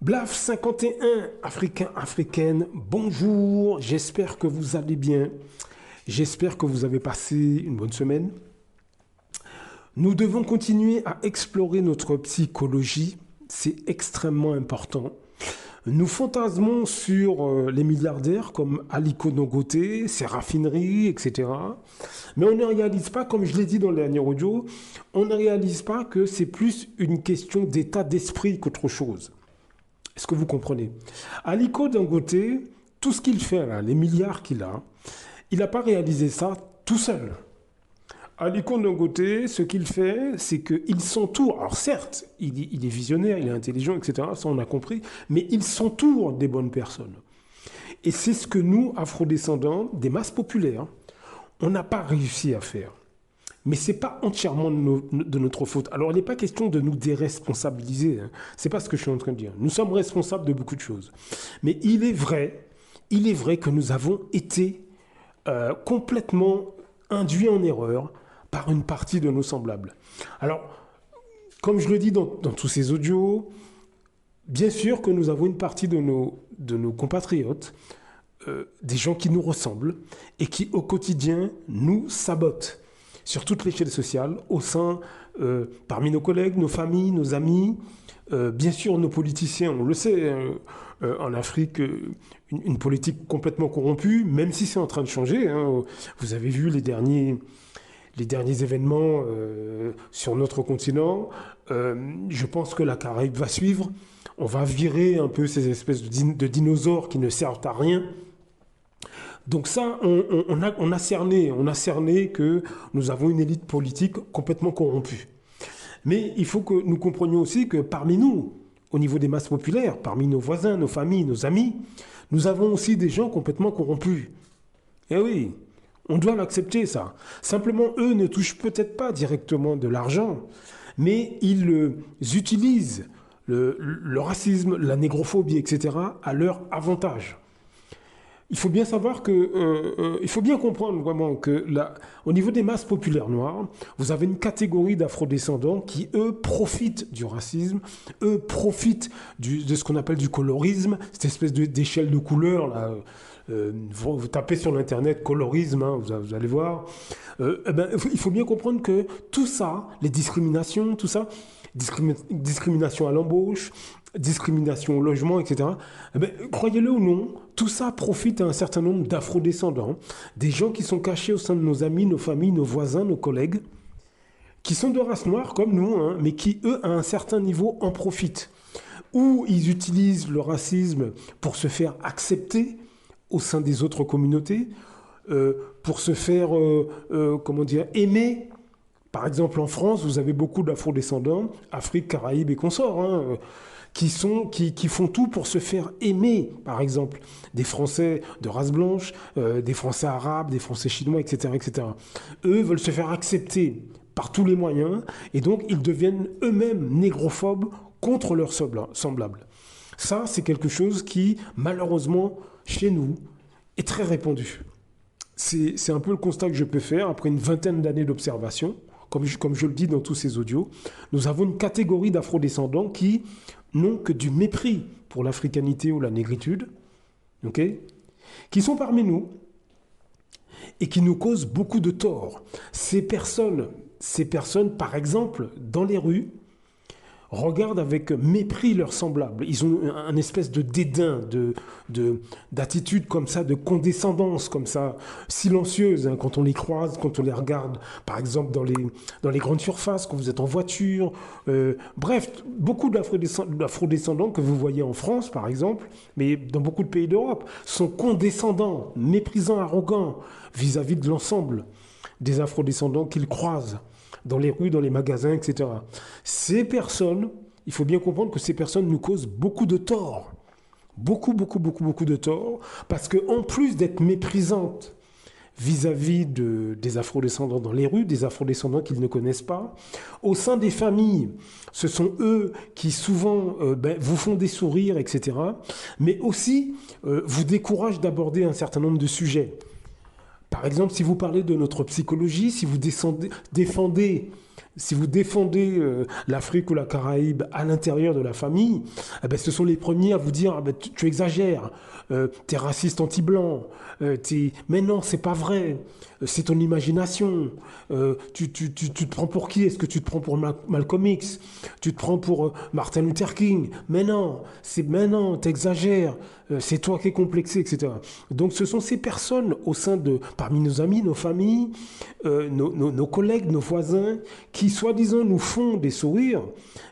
Blaf 51, Africain, Africaine, bonjour, j'espère que vous allez bien, j'espère que vous avez passé une bonne semaine. Nous devons continuer à explorer notre psychologie, c'est extrêmement important. Nous fantasmons sur les milliardaires comme Aliko Dangote, ses raffineries, etc. Mais on ne réalise pas, comme je l'ai dit dans le dernier audio, on ne réalise pas que c'est plus une question d'état d'esprit qu'autre chose. Est-ce que vous comprenez? Aliko Dangote, tout ce qu'il fait, là, les milliards qu'il a, il n'a pas réalisé ça tout seul. Aliko Dangote, ce qu'il fait, c'est qu'il s'entoure. Alors certes, il est visionnaire, il est intelligent, etc. Ça, on a compris. Mais il s'entoure des bonnes personnes. Et c'est ce que nous, afrodescendants, des masses populaires, on n'a pas réussi à faire. Mais ce n'est pas entièrement de notre faute. Alors, il n'est pas question de nous déresponsabiliser. Hein. Ce n'est pas ce que je suis en train de dire. Nous sommes responsables de beaucoup de choses. Mais il est vrai que nous avons été complètement induits en erreur par une partie de nos semblables. Alors, comme je le dis dans tous ces audios, bien sûr que nous avons une partie de nos compatriotes, des gens qui nous ressemblent et qui, au quotidien, nous sabotent sur toute l'échelle sociale, au sein, parmi nos collègues, nos familles, nos amis, bien sûr nos politiciens, on le sait, en Afrique, une politique complètement corrompue, même si c'est en train de changer. Hein. Vous avez vu les derniers événements sur notre continent. Je pense que la Caraïbe va suivre. On va virer un peu ces espèces de dinosaures qui ne servent à rien. Donc ça, on a cerné que nous avons une élite politique complètement corrompue. Mais il faut que nous comprenions aussi que parmi nous, au niveau des masses populaires, parmi nos voisins, nos familles, nos amis, nous avons aussi des gens complètement corrompus. Eh oui, on doit l'accepter ça. Simplement, eux ne touchent peut-être pas directement de l'argent, mais ils utilisent le racisme, la négrophobie, etc. à leur avantage. Il faut bien savoir il faut bien comprendre vraiment que au niveau des masses populaires noires, vous avez une catégorie d'afrodescendants qui, eux, profitent du racisme, eux, profitent de ce qu'on appelle du colorisme, cette espèce d'échelle de couleurs, là. Vous tapez sur l'internet colorisme, hein, vous allez voir. Il faut bien comprendre que tout ça, les discriminations, tout ça, discrimination à l'embauche, discrimination au logement, etc. Croyez-le ou non, tout ça profite à un certain nombre d'afrodescendants, des gens qui sont cachés au sein de nos amis, nos familles, nos voisins, nos collègues, qui sont de race noire comme nous, hein, mais qui, eux, à un certain niveau, en profitent. Ou ils utilisent le racisme pour se faire accepter au sein des autres communautés, pour se faire, aimer. Par exemple, en France, vous avez beaucoup d'afrodescendants, Afrique, Caraïbes et consorts, hein, qui font tout pour se faire aimer. Par exemple, des Français de race blanche, des Français arabes, des Français chinois, etc., etc. Eux veulent se faire accepter par tous les moyens, et donc ils deviennent eux-mêmes négrophobes contre leurs semblables. Ça, c'est quelque chose qui, malheureusement, chez nous, est très répandu. C'est un peu le constat que je peux faire après une vingtaine d'années d'observation. Comme je le dis dans tous ces audios, nous avons une catégorie d'afrodescendants qui n'ont que du mépris pour l'africanité ou la négritude, okay, qui sont parmi nous et qui nous causent beaucoup de tort. Ces personnes, par exemple, dans les rues, regardent avec mépris leurs semblables. Ils ont un espèce de dédain, d'attitude comme ça, de condescendance comme ça, silencieuse, hein, quand on les croise, quand on les regarde, par exemple dans les grandes surfaces, quand vous êtes en voiture. Bref, beaucoup d'afrodescendants que vous voyez en France, par exemple, mais dans beaucoup de pays d'Europe, sont condescendants, méprisants, arrogants vis-à-vis de l'ensemble des afrodescendants qu'ils croisent dans les rues, dans les magasins, etc. Ces personnes, il faut bien comprendre que ces personnes nous causent beaucoup de tort. Beaucoup de tort. Parce qu'en plus d'être méprisantes vis-à-vis des afrodescendants dans les rues, des afrodescendants qu'ils ne connaissent pas, au sein des familles, ce sont eux qui souvent vous font des sourires, etc. Mais aussi vous découragent d'aborder un certain nombre de sujets. Par exemple, si vous parlez de notre psychologie, si vous défendez Si vous défendez l'Afrique ou la Caraïbe à l'intérieur de la famille, eh ben, ce sont les premiers à vous dire ah ben, tu exagères, t'es raciste anti-blanc, mais non, c'est pas vrai, c'est ton imagination, tu te prends pour qui? Est-ce que tu te prends pour Malcolm X? Tu te prends pour Martin Luther King? Mais non, t'exagères, c'est toi qui es complexé, etc. Donc ce sont ces personnes parmi nos amis, nos familles, nos collègues, nos voisins, qui soi-disant nous font des sourires,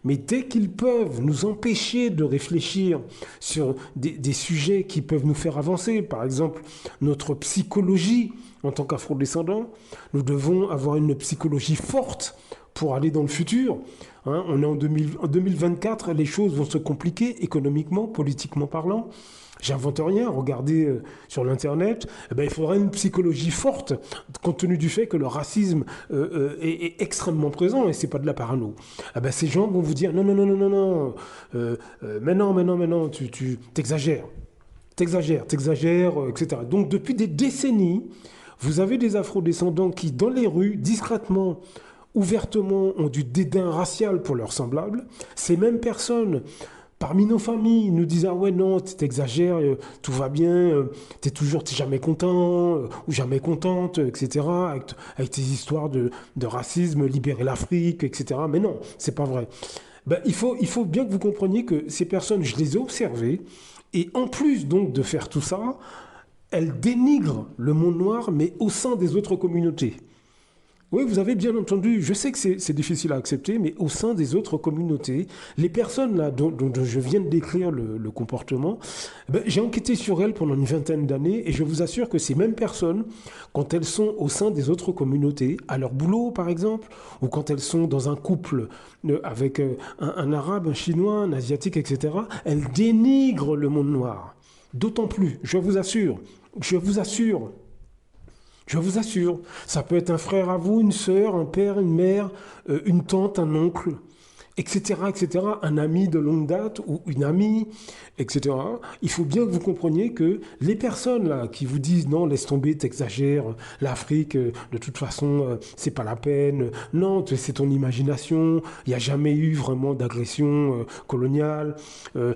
mais dès qu'ils peuvent nous empêcher de réfléchir sur des sujets qui peuvent nous faire avancer, par exemple notre psychologie en tant qu'afro-descendants, nous devons avoir une psychologie forte pour aller dans le futur. Hein, on est en 2024, les choses vont se compliquer économiquement, politiquement parlant. J'invente rien, regardez sur l'internet, eh ben, il faudrait une psychologie forte, compte tenu du fait que le racisme est extrêmement présent et c'est pas de la parano. Eh ben, ces gens vont vous dire non, mais non, tu t'exagères, etc. Donc depuis des décennies, vous avez des afro-descendants qui, dans les rues, discrètement, ouvertement, ont du dédain racial pour leurs semblables. Ces mêmes personnes parmi nos familles, ils nous disent ah ouais non, tu t'exagères, tout va bien, t'es jamais content ou jamais contente, etc. Avec tes histoires de racisme, libérer l'Afrique, etc. Mais non, c'est pas vrai. Ben, il faut bien que vous compreniez que ces personnes, je les ai observées, et en plus donc de faire tout ça, elles dénigrent le monde noir, mais au sein des autres communautés. Oui, vous avez bien entendu, je sais que c'est difficile à accepter, mais au sein des autres communautés, les personnes là, dont je viens de décrire le comportement, ben, j'ai enquêté sur elles pendant une vingtaine d'années et je vous assure que ces mêmes personnes, quand elles sont au sein des autres communautés, à leur boulot par exemple, ou quand elles sont dans un couple avec un arabe, un chinois, un asiatique, etc., elles dénigrent le monde noir. D'autant plus, je vous assure, ça peut être un frère à vous, une sœur, un père, une mère, une tante, un oncle, etc., un ami de longue date ou une amie, etc. Il faut bien que vous compreniez que les personnes là qui vous disent non, laisse tomber, t'exagères, l'Afrique, de toute façon, c'est pas la peine, non, c'est ton imagination, il n'y a jamais eu vraiment d'agression coloniale,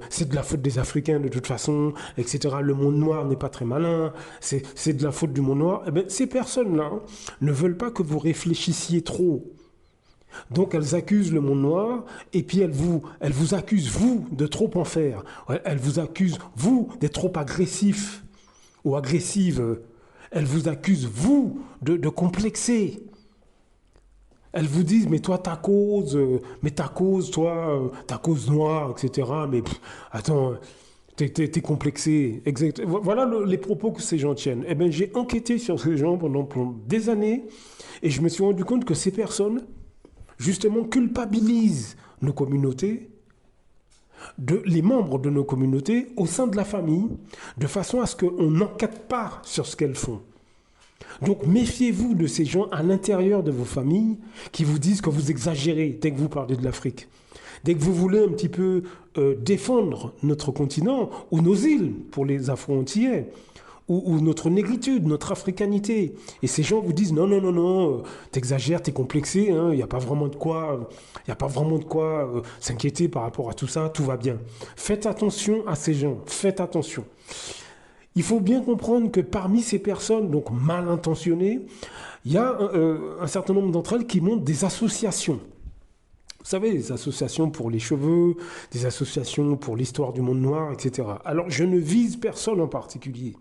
c'est de la faute des Africains de toute façon, etc. Le monde noir n'est pas très malin, c'est de la faute du monde noir. Eh bien, ces personnes-là ne veulent pas que vous réfléchissiez trop. Donc elles accusent le monde noir et puis elles vous accusent, vous, de trop en faire. Elles vous accusent, vous, d'être trop agressif ou agressive. Elles vous accusent, vous, de complexer. Elles vous disent, mais toi, ta cause noire, etc. Mais attends, t'es complexé. Exact. Voilà les propos que ces gens tiennent. Eh bien, j'ai enquêté sur ces gens pendant des années et je me suis rendu compte que ces personnes justement culpabilise nos communautés, les membres de nos communautés au sein de la famille, de façon à ce qu'on n'enquête pas sur ce qu'elles font. Donc méfiez-vous de ces gens à l'intérieur de vos familles qui vous disent que vous exagérez dès que vous parlez de l'Afrique. Dès que vous voulez un petit peu défendre notre continent ou nos îles pour les Afro-Antillais, ou notre négritude, notre africanité. Et ces gens vous disent non, t'exagères, t'es complexé, il n'y a pas vraiment de quoi, s'inquiéter par rapport à tout ça, tout va bien. Faites attention à ces gens, faites attention. Il faut bien comprendre que parmi ces personnes donc mal intentionnées, il y a un certain nombre d'entre elles qui montent des associations. Vous savez, des associations pour les cheveux, des associations pour l'histoire du monde noir, etc. Alors, je ne vise personne en particulier.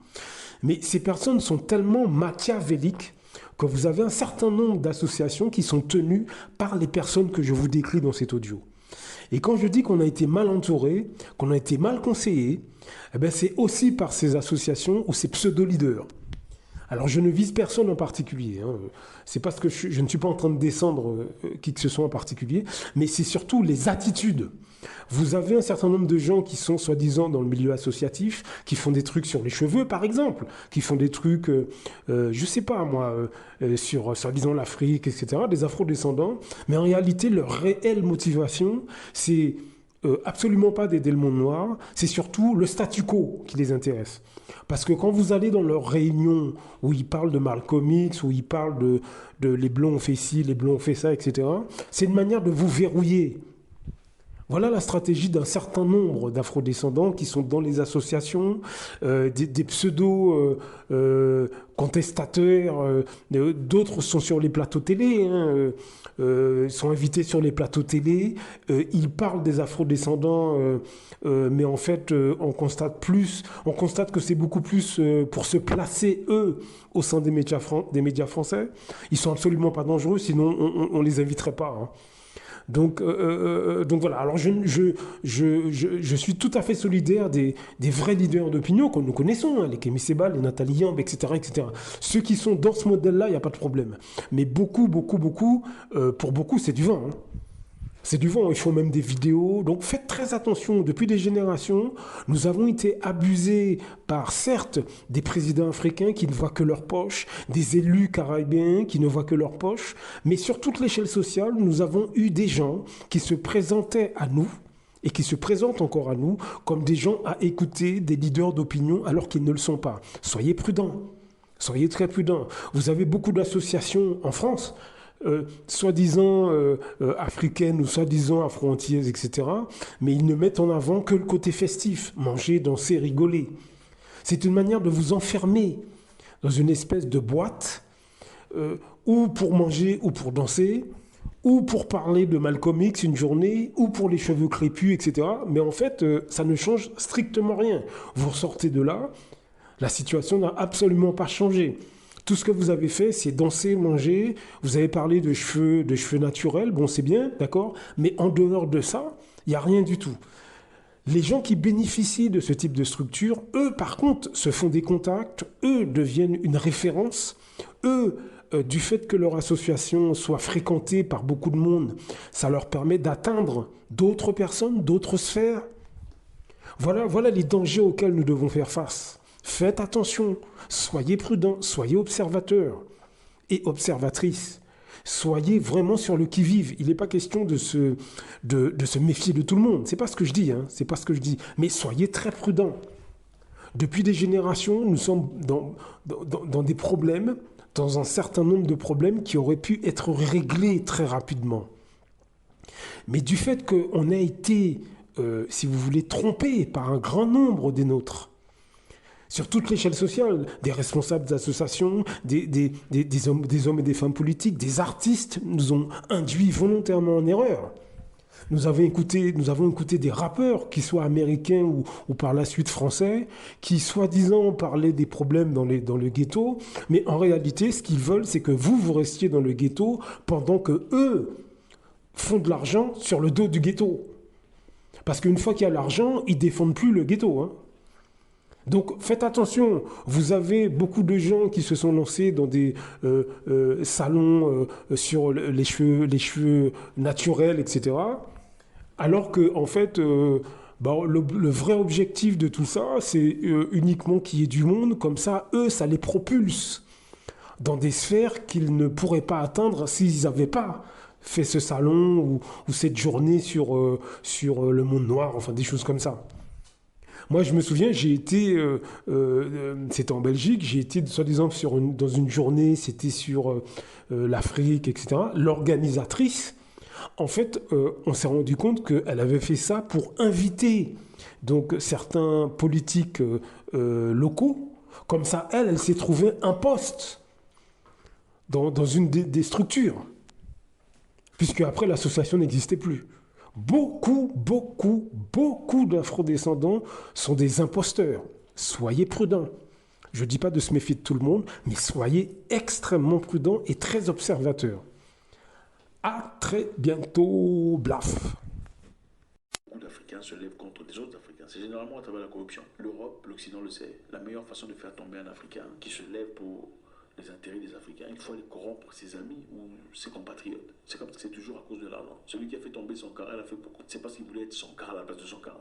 Mais ces personnes sont tellement machiavéliques que vous avez un certain nombre d'associations qui sont tenues par les personnes que je vous décris dans cet audio. Et quand je dis qu'on a été mal entouré, qu'on a été mal conseillé, eh bien c'est aussi par ces associations ou ces pseudo-leaders. Alors je ne vise personne en particulier, c'est parce que je ne suis pas en train de descendre qui que ce soit en particulier, mais c'est surtout les attitudes. Vous avez un certain nombre de gens qui sont soi-disant dans le milieu associatif, qui font des trucs sur les cheveux par exemple, qui font des trucs, je sais pas moi, sur soi-disant l'Afrique, etc., des afro-descendants, mais en réalité leur réelle motivation, c'est absolument pas d'aider le monde noir, c'est surtout le statu quo qui les intéresse. Parce que quand vous allez dans leurs réunions où ils parlent de Malcolm X, où ils parlent de les blancs ont fait ci, les blancs ont fait ça, etc., c'est une manière de vous verrouiller. Voilà la stratégie d'un certain nombre d'afrodescendants qui sont dans les associations, des pseudo-contestateurs, d'autres sont sur les plateaux télé, hein, sont invités sur les plateaux télé, ils parlent des afrodescendants, mais en fait, on constate que c'est beaucoup plus pour se placer, eux, au sein des médias français. Ils sont absolument pas dangereux, sinon on les inviterait pas, hein. Donc voilà, alors je suis tout à fait solidaire des vrais leaders d'opinion que nous connaissons, hein, les Kémy Séba, les Nathalie Yamb, etc., etc. Ceux qui sont dans ce modèle-là, il n'y a pas de problème. Mais beaucoup, pour beaucoup, c'est du vent, hein. C'est du vent, ils font même des vidéos. Donc faites très attention. Depuis des générations, nous avons été abusés par, certes, des présidents africains qui ne voient que leur poche, des élus caribéens qui ne voient que leur poche, mais sur toute l'échelle sociale, nous avons eu des gens qui se présentaient à nous et qui se présentent encore à nous comme des gens à écouter, des leaders d'opinion alors qu'ils ne le sont pas. Soyez prudents. Soyez très prudents. Vous avez beaucoup d'associations en France, soi-disant africaines ou soi-disant afro-antillaises, etc. Mais ils ne mettent en avant que le côté festif, manger, danser, rigoler. C'est une manière de vous enfermer dans une espèce de boîte, ou pour manger ou pour danser, ou pour parler de Malcolm X une journée, ou pour les cheveux crépus, etc. Mais en fait, ça ne change strictement rien. Vous ressortez de là, la situation n'a absolument pas changé. Tout ce que vous avez fait, c'est danser, manger. Vous avez parlé de cheveux naturels. Bon, c'est bien, d'accord. Mais en dehors de ça, il n'y a rien du tout. Les gens qui bénéficient de ce type de structure, eux, par contre, se font des contacts. Eux deviennent une référence. Eux, du fait que leur association soit fréquentée par beaucoup de monde, ça leur permet d'atteindre d'autres personnes, d'autres sphères. Voilà les dangers auxquels nous devons faire face. Faites attention, soyez prudents, soyez observateurs et observatrices. Soyez vraiment sur le qui-vive. Il n'est pas question de se méfier de tout le monde. C'est pas ce que je dis, hein, c'est pas ce que je dis. Mais soyez très prudents. Depuis des générations, nous sommes dans des problèmes, dans un certain nombre de problèmes qui auraient pu être réglés très rapidement. Mais du fait qu'on a été, si vous voulez, trompé par un grand nombre des nôtres, sur toute l'échelle sociale, des responsables d'associations, des hommes et des femmes politiques, des artistes nous ont induits volontairement en erreur. Nous avons écouté des rappeurs, qu'ils soient américains ou par la suite français, qui soi-disant parlaient des problèmes dans le ghetto, mais en réalité, ce qu'ils veulent, c'est que vous restiez dans le ghetto pendant que eux font de l'argent sur le dos du ghetto. Parce qu'une fois qu'il y a l'argent, ils ne défendent plus le ghetto, hein. Donc faites attention, vous avez beaucoup de gens qui se sont lancés dans des salons sur les cheveux naturels, etc. Alors que en fait, le vrai objectif de tout ça, c'est uniquement qu'il y ait du monde, comme ça, eux, ça les propulse dans des sphères qu'ils ne pourraient pas atteindre s'ils n'avaient pas fait ce salon ou cette journée sur le monde noir, enfin des choses comme ça. Moi, je me souviens, j'ai été, c'était en Belgique, j'ai été soi-disant dans une journée, c'était sur l'Afrique, etc. L'organisatrice, en fait, on s'est rendu compte qu'elle avait fait ça pour inviter donc certains politiques locaux. Comme ça, elle s'est trouvée un poste dans une des structures, puisque après l'association n'existait plus. Beaucoup d'afrodescendants sont des imposteurs. Soyez prudents. Je ne dis pas de se méfier de tout le monde, mais soyez extrêmement prudents et très observateurs. À très bientôt, Blaf. Beaucoup d'Africains se lèvent contre des autres Africains. C'est généralement à travers la corruption. L'Europe, l'Occident le sait. La meilleure façon de faire tomber un Africain qui se lève pour les intérêts des Africains, il faut aller corrompre ses amis ou ses compatriotes. C'est comme ça, c'est toujours à cause de l'argent. Celui qui a fait tomber son cara, il a fait pourquoi? C'est parce qu'il voulait être son cara à la place de son cara.